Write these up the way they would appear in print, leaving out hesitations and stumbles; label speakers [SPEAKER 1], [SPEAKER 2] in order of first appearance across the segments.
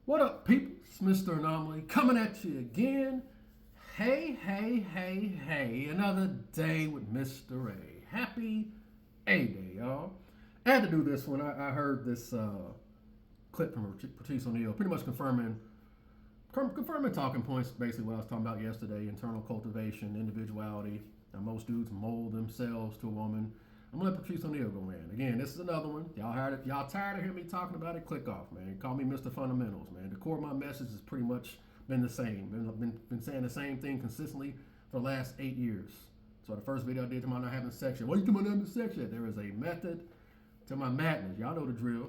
[SPEAKER 1] What up, people? It's Mr. Anomaly coming at you again. Hey, hey, hey, hey. Another day with Mr. A. Happy A Day, y'all. I had to do this one. I heard this clip from Patrice pretty much confirming talking points, basically what I was talking about yesterday: internal cultivation, individuality. Now, most dudes mold themselves to a woman. I'm gonna let Patrice O'Neal go in. Again, this is another one. Y'all tired of hearing me talking about it? Click off, man. Call me Mr. Fundamentals, man. The core of my message has pretty much been the same. Been saying the same thing consistently for the last 8 years. So the first video I did to my not having sex yet. What are you doing about not having sex yet? There is a method to my madness. Y'all know the drill.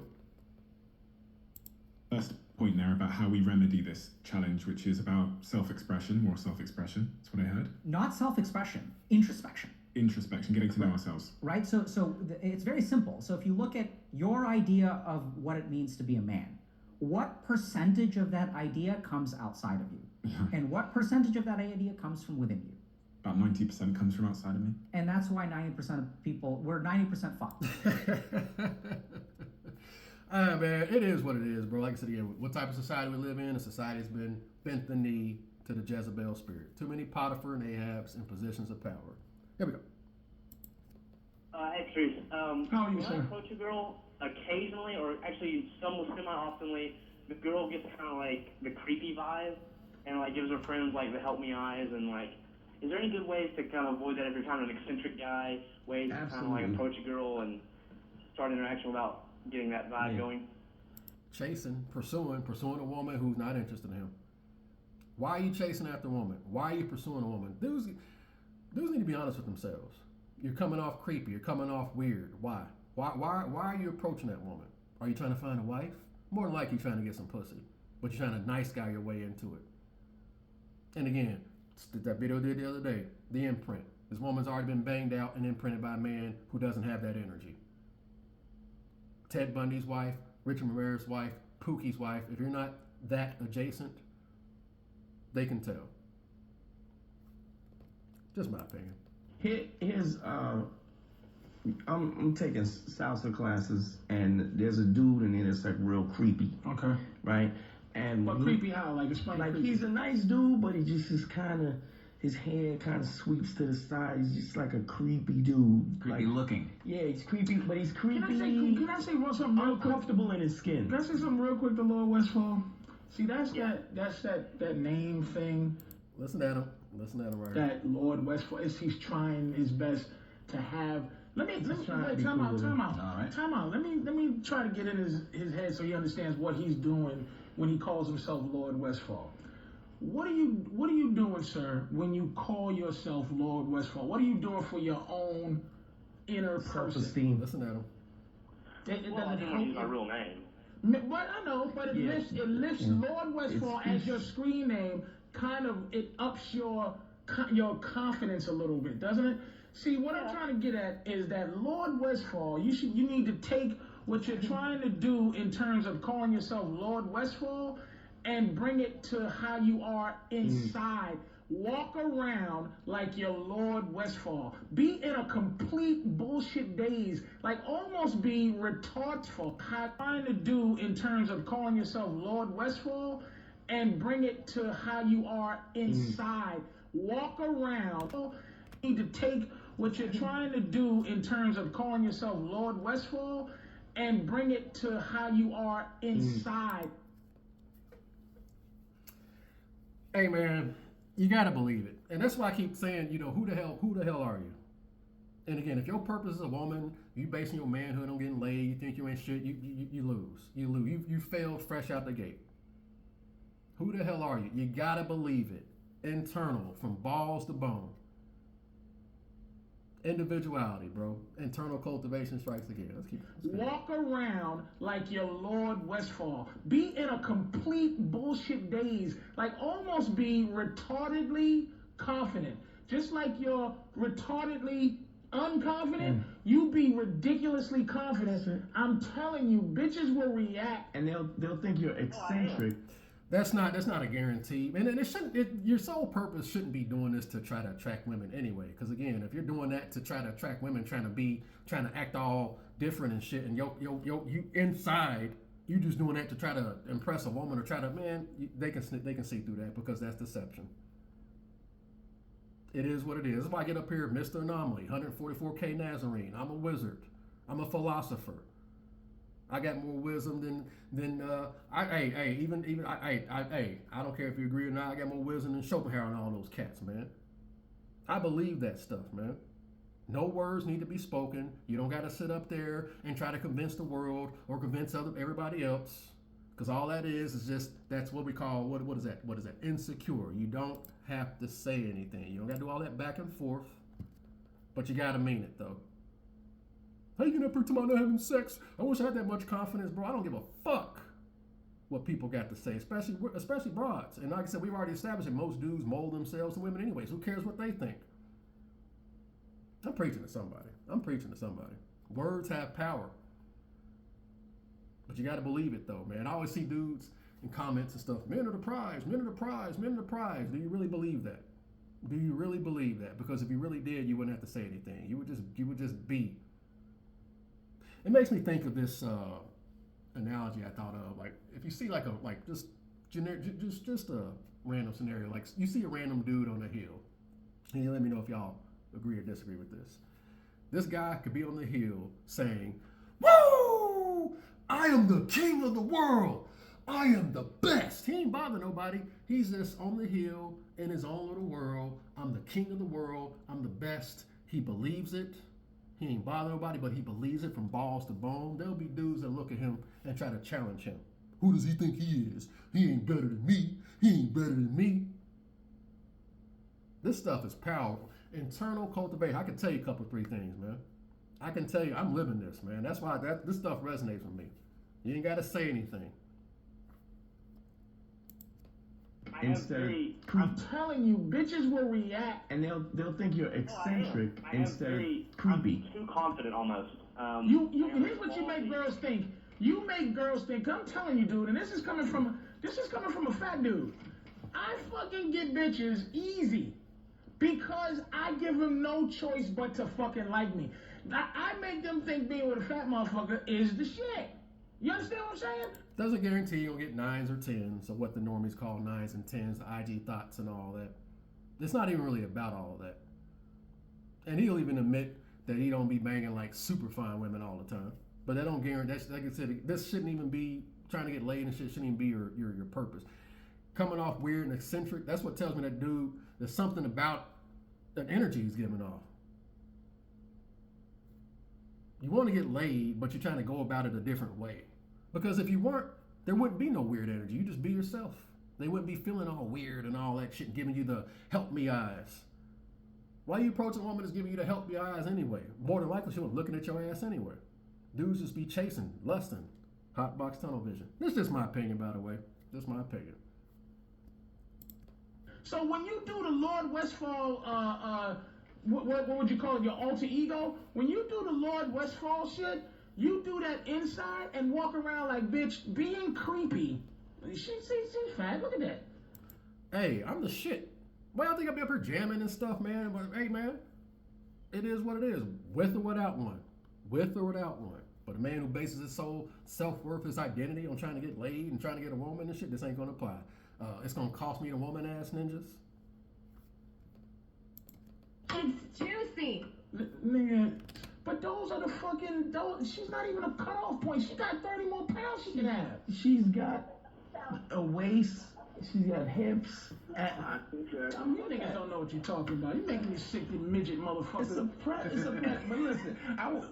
[SPEAKER 2] First point there about how we remedy this challenge, which is about self-expression, more self-expression. That's what I heard.
[SPEAKER 3] Not self-expression, introspection.
[SPEAKER 2] Introspection, getting to know ourselves.
[SPEAKER 3] Right? So it's very simple. So if you look at your idea of what it means to be a man, what percentage of that idea comes outside of you? And what percentage of that idea comes from within you?
[SPEAKER 2] About 90% comes from outside of me.
[SPEAKER 3] And that's why 90% of people, we're 90% fucked.
[SPEAKER 1] Man, it is what it is, bro. Like I said again, what type of society we live in, a society has been bent the knee to the Jezebel spirit. Too many Potiphar and Ahabs in positions of power. Here we go.
[SPEAKER 4] Hey, Patrice.
[SPEAKER 5] How are you,
[SPEAKER 4] when
[SPEAKER 5] sir?
[SPEAKER 4] I approach a girl, occasionally, or actually somewhat semi-oftenly, the girl gets kind of like the creepy vibe, and like gives her friends like the help me eyes, and like, is there any good ways to kind of avoid that if you're kind of an eccentric guy? Ways to kind of like approach a girl and start an interaction without getting that vibe going?
[SPEAKER 1] Chasing, pursuing a woman who's not interested in him. Why are you chasing after a woman? Why are you pursuing a woman? Dudes need to be honest with themselves. You're coming off creepy. You're coming off weird. Why? Why are you approaching that woman? Are you trying to find a wife? More than likely, you're trying to get some pussy, but you're trying to nice guy your way into it. And again, that video I did the other day, the imprint. This woman's already been banged out and imprinted by a man who doesn't have that energy. Ted Bundy's wife, Richard Ramirez's wife, Pookie's wife. If you're not that adjacent, they can tell. Just my opinion.
[SPEAKER 5] Here's I'm taking salsa classes, and there's a dude in there that's like real creepy.
[SPEAKER 6] Okay.
[SPEAKER 5] Right? And
[SPEAKER 6] But creepy how? Like explain.
[SPEAKER 5] like
[SPEAKER 6] creepy.
[SPEAKER 5] he's a nice dude, but he just is kind of, his hair kind of sweeps to the side. He's just like a creepy dude.
[SPEAKER 7] Creepy
[SPEAKER 5] like,
[SPEAKER 7] looking.
[SPEAKER 5] Yeah, he's creepy, but he's creepy.
[SPEAKER 6] Can I say something real quick?
[SPEAKER 5] Uncomfortable in his skin.
[SPEAKER 6] Can I say something real quick to Lord Westfall? See, that's that name thing.
[SPEAKER 1] Listen at him right here.
[SPEAKER 6] That Lord Westfall he's trying his best to have. Let me
[SPEAKER 5] trying to
[SPEAKER 6] wait,
[SPEAKER 5] be
[SPEAKER 6] time
[SPEAKER 5] cool
[SPEAKER 6] out.
[SPEAKER 5] with him.
[SPEAKER 7] All right.
[SPEAKER 6] Time out. Let me try to get in his head so he understands what he's doing when he calls himself Lord Westfall. What are you doing, sir, when you call yourself Lord Westfall? What are you doing for your own inner person?
[SPEAKER 5] Self-esteem.
[SPEAKER 1] Listen at him.
[SPEAKER 4] Well, I didn't want to use my real name.
[SPEAKER 6] But I know, but it lifts Lord Westfall
[SPEAKER 5] It's-
[SPEAKER 6] as your screen name. Kind of, it ups your confidence a little bit, doesn't it? See, what I'm trying to get at is that Lord Westfall, you need to take what you're trying to do in terms of calling yourself Lord Westfall and bring it to how you are inside. Walk around like you're Lord Westfall. Be in a complete bullshit daze, like almost be retardful. How you're trying to do in terms of calling yourself Lord Westfall and bring it to how you are inside. Walk around. You need to take what you're trying to do in terms of calling yourself Lord Westfall and bring it to how you are inside.
[SPEAKER 1] Hey man, you gotta believe it, and that's why I keep saying, who the hell are you? And again, if your purpose is a woman, you basing your manhood on getting laid, you think you ain't shit, you lose. You failed fresh out the gate. Who the hell are you? You gotta believe it. Internal, from balls to bone. Individuality, bro. Internal cultivation strikes again. Let's keep
[SPEAKER 6] Walk around like you're Lord Westfall. Be in a complete bullshit daze, like almost be retardedly confident. Just like you're retardedly unconfident, you be ridiculously confident. I'm telling you, bitches will react.
[SPEAKER 5] And they'll think you're eccentric.
[SPEAKER 1] That's not a guarantee, and it shouldn't. Your sole purpose shouldn't be doing this to try to attract women anyway. Because again, if you're doing that to try to attract women, trying to act all different and shit, and you inside You just doing that to try to impress a woman or try to, man, they can see through that because that's deception. It is what it is. That's why I get up here, Mr. Anomaly, 144K Nazarene. I'm a wizard. I'm a philosopher. I got more wisdom than I don't care if you agree or not. I got more wisdom than Schopenhauer and all those cats, man. I believe that stuff, man. No words need to be spoken. You don't got to sit up there and try to convince the world or convince everybody else, because all that is just, that's what we call, what is that? What is that? Insecure. You don't have to say anything. You don't got to do all that back and forth, but you got to mean it though. How you gonna up here tomorrow not having sex? I wish I had that much confidence, bro. I don't give a fuck what people got to say, especially broads. And like I said, we've already established that most dudes mold themselves to women anyways. Who cares what they think? I'm preaching to somebody. Words have power. But you got to believe it though, man. I always see dudes in comments and stuff, men are the prize, men are the prize, men are the prize. Do you really believe that? Do you really believe that? Because if you really did, you wouldn't have to say anything. You would just be. It makes me think of this analogy I thought of. Like, if you see just a random scenario, like you see a random dude on a hill, and you let me know if y'all agree or disagree with this. This guy could be on the hill saying, "Woo! I am the king of the world. I am the best." He ain't bother nobody. He's just on the hill in his own little world. I'm the king of the world. I'm the best. He believes it. He ain't bother nobody, but he believes it from balls to bone. There'll be dudes that look at him and try to challenge him. Who does he think he is? He ain't better than me. He ain't better than me. This stuff is powerful. Internal cultivation. I can tell you a couple, 3 things, man. I can tell you, I'm living this, man. That's why this stuff resonates with me. You ain't got to say anything.
[SPEAKER 6] I'm telling you, bitches will react,
[SPEAKER 5] and they'll think you're eccentric instead of creepy.
[SPEAKER 4] I'm too confident almost.
[SPEAKER 6] Here's what you make girls think. You make girls think. I'm telling you, dude, and this is coming from a fat dude. I fucking get bitches easy because I give them no choice but to fucking like me. I make them think being with a fat motherfucker is the shit. You understand what I'm saying?
[SPEAKER 1] Doesn't guarantee you'll get 9s or 10s, or what the normies call 9s and 10s, the IG thoughts and all that. It's not even really about all of that. And he'll even admit that he don't be banging like super fine women all the time. But that don't guarantee, that's, like I said, this shouldn't even be, trying to get laid and shit shouldn't even be your purpose. Coming off weird and eccentric, that's what tells me that dude, there's something about that energy he's giving off. You want to get laid, but you're trying to go about it a different way. Because if you weren't, there wouldn't be no weird energy. You just be yourself. They wouldn't be feeling all weird and all that shit, giving you the help me eyes. Why you approach a woman that's giving you the help me eyes anyway? More than likely, she was looking at your ass anyway. Dudes just be chasing, lusting, hot box tunnel vision. This is just my opinion, by the way. Just my opinion.
[SPEAKER 6] So when you do the Lord Westfall, what would you call it? Your alter ego? When you do the Lord Westfall shit, you do that inside and walk around like, bitch, being creepy. She's fat. Look at that.
[SPEAKER 1] Hey, I'm the shit. Well, I think I'll be up here jamming and stuff, man. But hey, man, it is what it is. With or without one. With or without one. But a man who bases his soul, self-worth, his identity on trying to get laid and trying to get a woman and shit, this ain't gonna apply. It's gonna cost me the woman ass ninjas.
[SPEAKER 7] It's juicy.
[SPEAKER 6] Nigga, but those are the fucking, she's not even a cutoff point. She got 30 more pounds she can have.
[SPEAKER 5] She's got a waist. She's got hips.
[SPEAKER 6] You niggas don't know what you're talking about. You making me sick, you midget motherfucker.
[SPEAKER 5] It's a prep. But listen,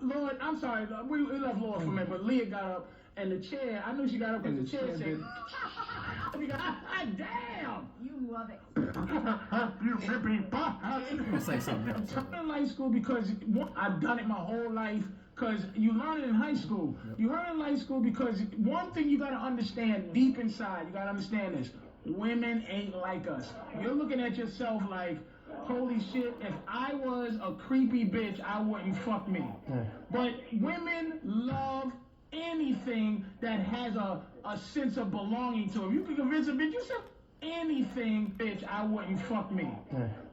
[SPEAKER 6] Lord, I'm sorry. We left Lord for a minute, but Leah got up and the chair. I knew she got up because the chair said, "Damn!"
[SPEAKER 7] You love it.
[SPEAKER 6] You ripping butt.
[SPEAKER 1] I'm gonna say something else.
[SPEAKER 6] I'm in high school because I've done it my whole life. Because you learn it in high school. Yep. You learn it in high school because one thing you got to understand deep inside, you got to understand this. Women ain't like us. You're looking at yourself like, holy shit, if I was a creepy bitch, I wouldn't fuck me. But women love anything that has a sense of belonging to them. You can convince a bitch, you said anything, bitch, I wouldn't fuck me.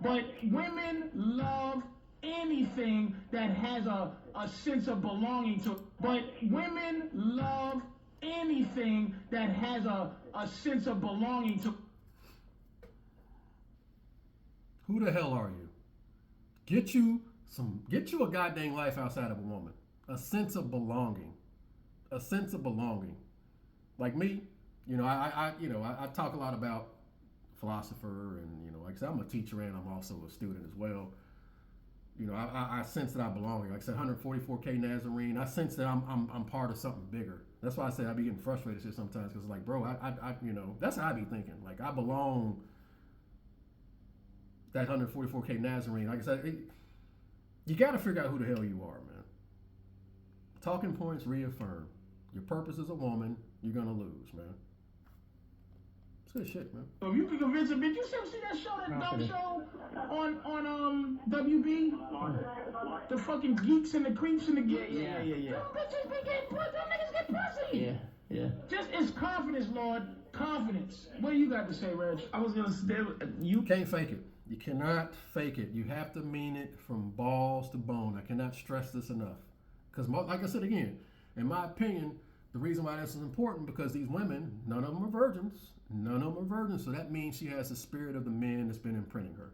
[SPEAKER 6] But women love anything that has a sense of belonging to it. But women love anything that has a sense of belonging to.
[SPEAKER 1] Who the hell are you? Get you a goddamn life outside of a woman. A sense of belonging. A sense of belonging. Like me, I talk a lot about philosopher and, like I said, I'm a teacher and I'm also a student as well. I sense that I belong. Like I said, 144K Nazarene. I sense that I'm part of something bigger. That's why I say I be getting frustrated shit sometimes because like, bro, I that's how I be thinking. Like I belong. That 144K Nazarene. Like I said, you got to figure out who the hell you are, man. Talking points reaffirm. Your purpose as a woman, you're gonna lose, man. It's good shit, man.
[SPEAKER 6] If you can convince him, did you ever see that show, that dumb show on WB? The fucking geeks and the creeps and the geeks.
[SPEAKER 5] Yeah.
[SPEAKER 6] Them bitches be getting put. Them niggas get pussy.
[SPEAKER 5] Yeah.
[SPEAKER 6] Just it's confidence, Lord. Confidence. What do you got to say, Reg?
[SPEAKER 5] I was gonna say
[SPEAKER 1] You can't fake it. You cannot fake it. You have to mean it from balls to bone. I cannot stress this enough. Because, like I said again, in my opinion, the reason why this is important because these women, none of them are virgins. None of them are virgins. So that means she has the spirit of the men that's been imprinting her.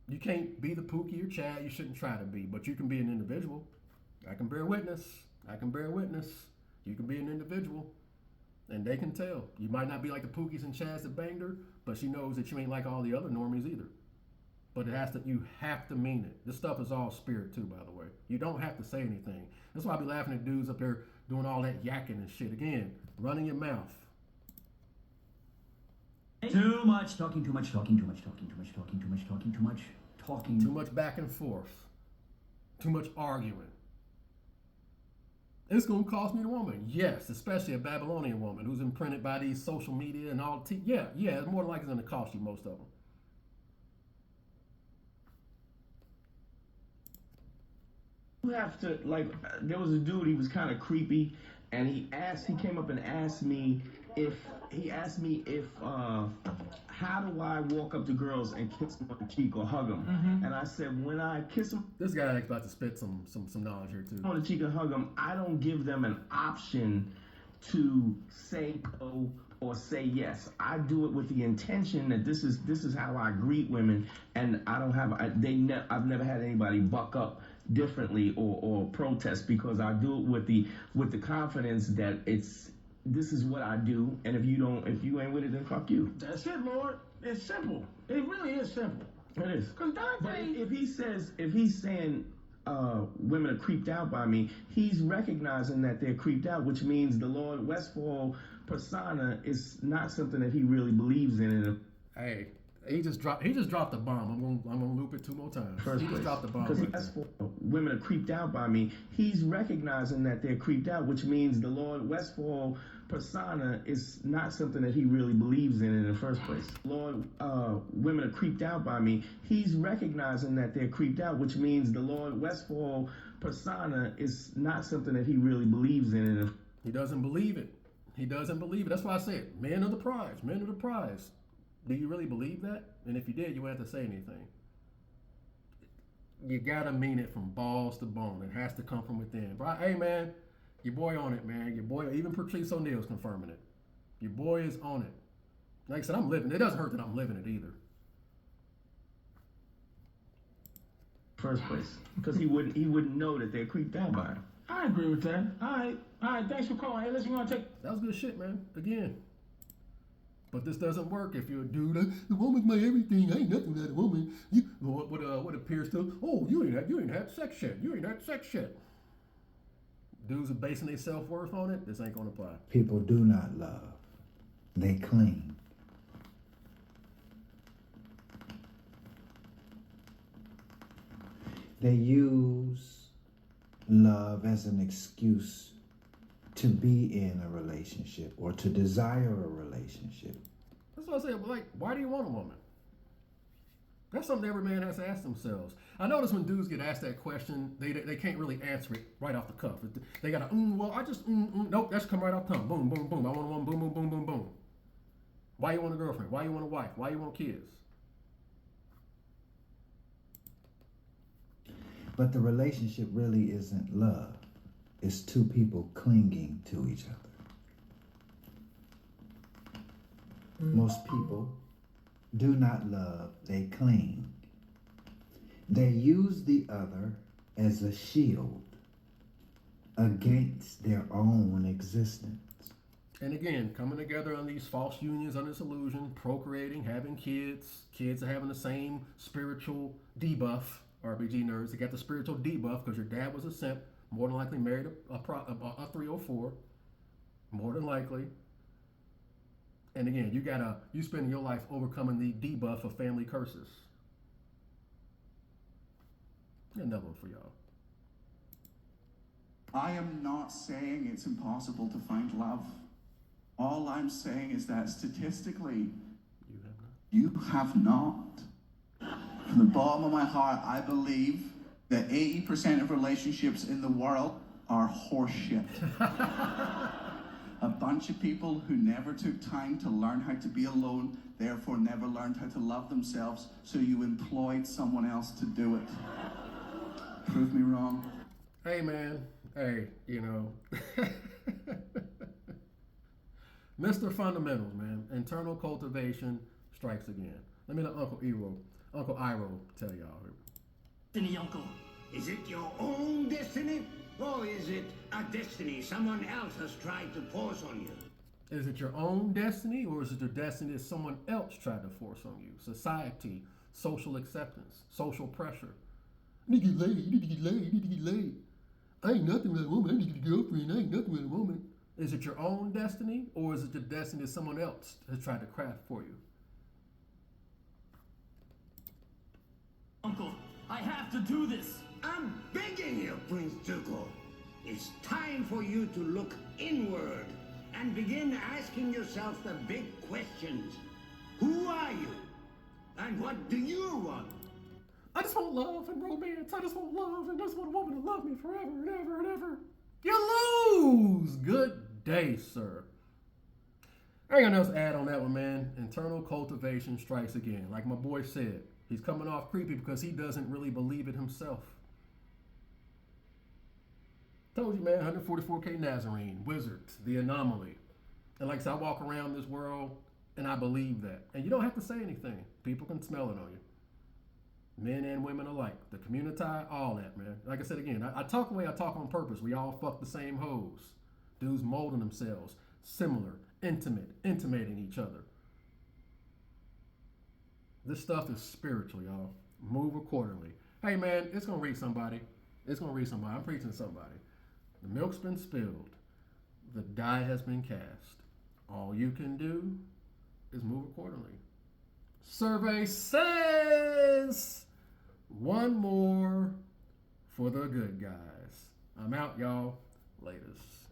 [SPEAKER 1] You can't be the Pookie or Chad. You shouldn't try to be. But you can be an individual. I can bear witness. You can be an individual. And they can tell. You might not be like the Pookies and Chads that banged her, but she knows that you ain't like all the other normies either. But you have to mean it. This stuff is all spirit too, by the way. You don't have to say anything. That's why I be laughing at dudes up there doing all that yakking and shit. Again, running your mouth.
[SPEAKER 3] Too much talking.
[SPEAKER 1] Too much back and forth. Too much arguing. It's going to cost me the woman. Yes, especially a Babylonian woman who's imprinted by these social media and all. Yeah, it's more than likely going to cost you most of them.
[SPEAKER 5] You have to, like, there was a dude, he was kind of creepy, and he came up and asked me if, how do I walk up to girls and kiss them on the cheek or hug them?
[SPEAKER 6] Mm-hmm.
[SPEAKER 5] And I said, when I kiss them
[SPEAKER 1] This guy's about to spit some knowledge here too.
[SPEAKER 5] on the cheek and hug them, I don't give them an option to say no or say yes. I do it with the intention that this is how I greet women, and I've never had anybody buck up differently or protest because I do it with the confidence that this is what I do, and if you ain't with it, then fuck you.
[SPEAKER 6] That's it, Lord. It's simple. It really is simple.
[SPEAKER 5] It is.
[SPEAKER 6] Because
[SPEAKER 5] But
[SPEAKER 6] Dante,
[SPEAKER 5] if he's saying women are creeped out by me, he's recognizing that they're creeped out, which means the Lord Westfall persona is not something that he really believes in.
[SPEAKER 1] Hey, he just dropped the bomb. I'm gonna loop it 2 more times. He just dropped the bomb.
[SPEAKER 5] Because
[SPEAKER 1] Right
[SPEAKER 5] that's
[SPEAKER 1] there.
[SPEAKER 5] for women are creeped out by me. He's recognizing that they're creeped out, which means the Lord Westfall persona is not something that he really believes in the first place. Lord, women are creeped out by me. He's recognizing that they're creeped out, which means the Lord Westfall persona is not something that he really believes in.
[SPEAKER 1] He doesn't believe it. That's why I say it. Men are the prize. Men are the prize. Do you really believe that? And if you did, you wouldn't have to say anything. You gotta mean it from balls to bone. It has to come from within. But hey, man, your boy on it, man. Your boy, even Patrice O'Neal's confirming it. Your boy is on it. Like I said, I'm living. It doesn't hurt that I'm living it either.
[SPEAKER 5] First place, because he wouldn't know that they're creeped out by him.
[SPEAKER 6] I agree with that. All right. Thanks for calling. Hey, listen, we're gonna take.
[SPEAKER 1] That was good shit, man. Again. But this doesn't work if you're a dude. The woman's my everything. I ain't nothing without a woman. What appears to? Oh, you ain't had sex yet. Dudes are basing their self-worth on it. This ain't gonna apply.
[SPEAKER 8] People do not love. They cling. They use love as an excuse to be in a relationship or to desire a relationship.
[SPEAKER 1] That's what I say. Like, why do you want a woman? That's something every man has to ask themselves. I notice when dudes get asked that question, they can't really answer it right off the cuff. They gotta, nope, that's come right off the tongue. Boom, boom, boom. I want a woman, boom, boom, boom, boom, boom. Why you want a girlfriend? Why you want a wife? Why you want kids?
[SPEAKER 8] But the relationship really isn't love. is two people clinging to each other. Most people do not love, they cling. They use the other as a shield against their own existence.
[SPEAKER 1] And again, coming together on these false unions, on this illusion, procreating, having kids. Kids are having the same spiritual debuff. RPG nerds, they got the spiritual debuff because your dad was a simp, more than likely married a 304, more than likely. And again, you spending your life overcoming the debuff of family curses. Another one for y'all.
[SPEAKER 9] I am not saying it's impossible to find love. All I'm saying is that statistically, you have not. From the bottom of my heart, I believe that 80% of relationships in the world are horseshit. A bunch of people who never took time to learn how to be alone, therefore never learned how to love themselves, so you employed someone else to do it. Prove me wrong.
[SPEAKER 1] Hey, man. Hey, Mr. Fundamentals, man. Internal cultivation strikes again. Let me let Uncle Iro tell y'all.
[SPEAKER 10] Destiny, Uncle. Is it your own destiny? Or is it a destiny someone else has tried to force on you?
[SPEAKER 1] Is it your own destiny, or is it the destiny that someone else tried to force on you? Society, social acceptance, social pressure. I need to get laid, you need to get laid, you need to get laid. I ain't nothing with a woman, I need to get a girlfriend, I ain't nothing with a woman. Is it your own destiny, or is it the destiny that someone else has tried to craft for you?
[SPEAKER 10] Uncle, I have to do this. I'm begging you, Prince Zuko. It's time for you to look inward and begin asking yourself the big questions. Who are you? And what do you want?
[SPEAKER 1] I just want love and romance. I just want love and I just want a woman to love me forever and ever and ever. You lose. Good day, sir. I ain't got nothing else to add on that one, man. Internal cultivation strikes again. Like my boy said, he's coming off creepy because he doesn't really believe it himself. Told you, man, 144K Nazarene, wizard, the anomaly. And like I said, I walk around this world and I believe that. And you don't have to say anything. People can smell it on you. Men and women alike. The community, all that, man. Like I said again, I talk the way I talk on purpose. We all fuck the same hoes. Dudes molding themselves. Similar, intimate, intimating each other. This stuff is spiritual, y'all. Move accordingly. Hey, man, it's going to reach somebody. It's going to reach somebody. I'm preaching to somebody. The milk's been spilled. The die has been cast. All you can do is move accordingly. Survey says one more for the good guys. I'm out, y'all. Laters.